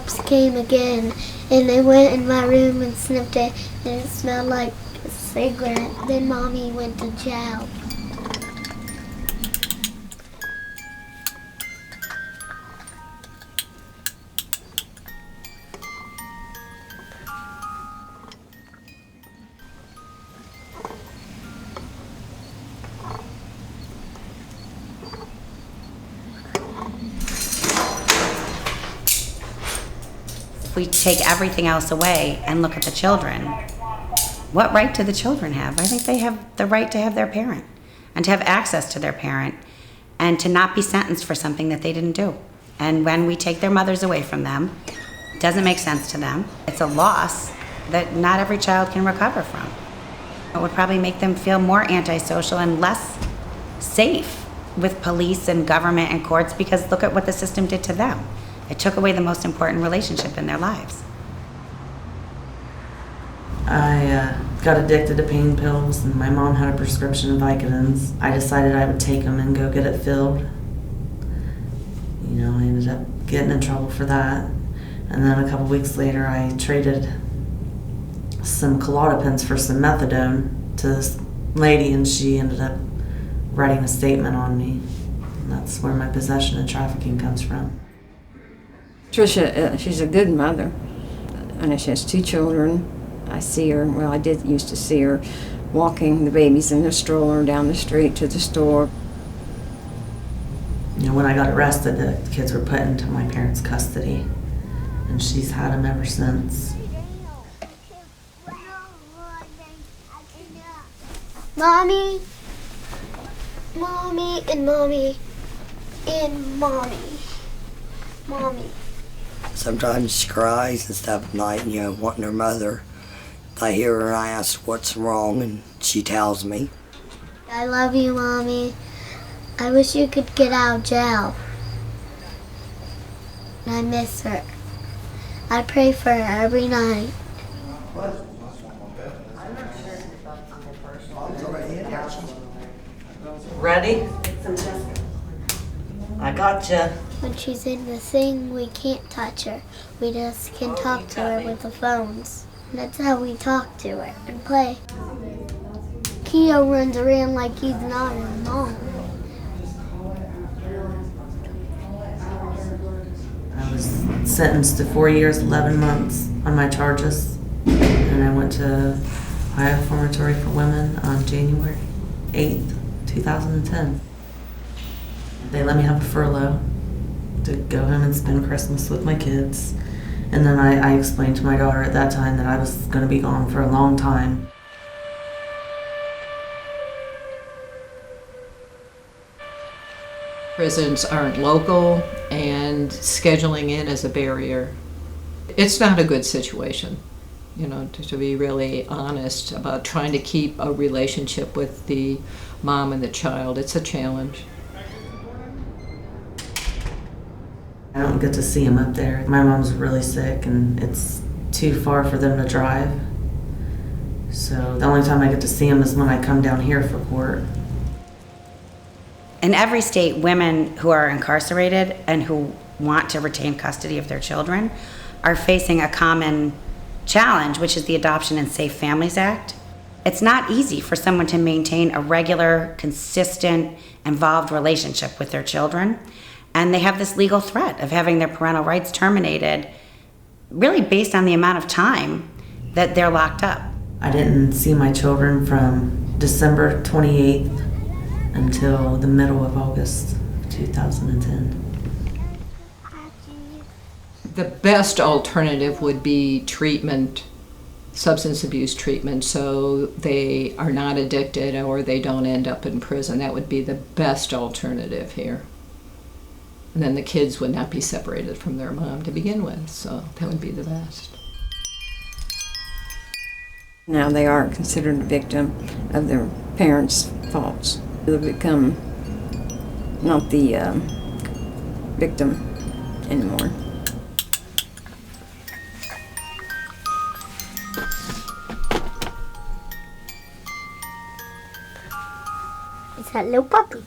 cops came again, and they went in my room and sniffed it, and it smelled like a cigarette. Then Mommy went to jail. If we take everything else away and look at the children, what right do the children have? I think they have the right to have their parent and to have access to their parent and to not be sentenced for something that they didn't do. And when we take their mothers away from them, it doesn't make sense to them. It's a loss that not every child can recover from. It would probably make them feel more antisocial and less safe with police and government and courts, because look at what the system did to them. It took away the most important relationship in their lives. I got addicted to pain pills, and my mom had a prescription of Vicodins. I decided I would take them and go get it filled. You know, I ended up getting in trouble for that. And then a couple weeks later, I traded some Klonopins for some methadone to this lady, and she ended up writing a statement on me. And that's where my possession and trafficking comes from. Tricia, she's a good mother, and she has 2 children. I see her, well, I did used to see her walking the babies in the stroller down the street to the store. You know, when I got arrested, the kids were put into my parents' custody, and she's had them ever since. Mommy, Mommy, and Mommy, and Mommy, Mommy. Sometimes she cries and stuff at night, you know, wanting her mother. I hear her and I ask what's wrong, and she tells me. I love you, Mommy. I wish you could get out of jail. I miss her. I pray for her every night. Ready? I gotcha. When she's in the thing, we can't touch her. We just can talk to her with the phones. That's how we talk to her and play. Keara runs around like he's not her mom. I was sentenced to 4 years, 11 months on my charges, and I went to Ohio Reformatory for Women on January 8th, 2010. They let me have a furlough to go home and spend Christmas with my kids. And then I explained to my daughter at that time that I was going to be gone for a long time. Prisons aren't local, and scheduling in is a barrier. It's not a good situation, you know, to be really honest about trying to keep a relationship with the mom and the child. It's a challenge. I don't get to see them up there. My mom's really sick, and it's too far for them to drive. So the only time I get to see them is when I come down here for court. In every state, women who are incarcerated and who want to retain custody of their children are facing a common challenge, which is the Adoption and Safe Families Act. It's not easy for someone to maintain a regular, consistent, involved relationship with their children. And they have this legal threat of having their parental rights terminated, really based on the amount of time that they're locked up. I didn't see my children from December 28th until the middle of August 2010. The best alternative would be treatment, substance abuse treatment, so they are not addicted or they don't end up in prison. That would be the best alternative here. And then the kids would not be separated from their mom to begin with, so that would be the best. Now they are considered a victim of their parents' faults. They become not the victim anymore. It's that little puppy.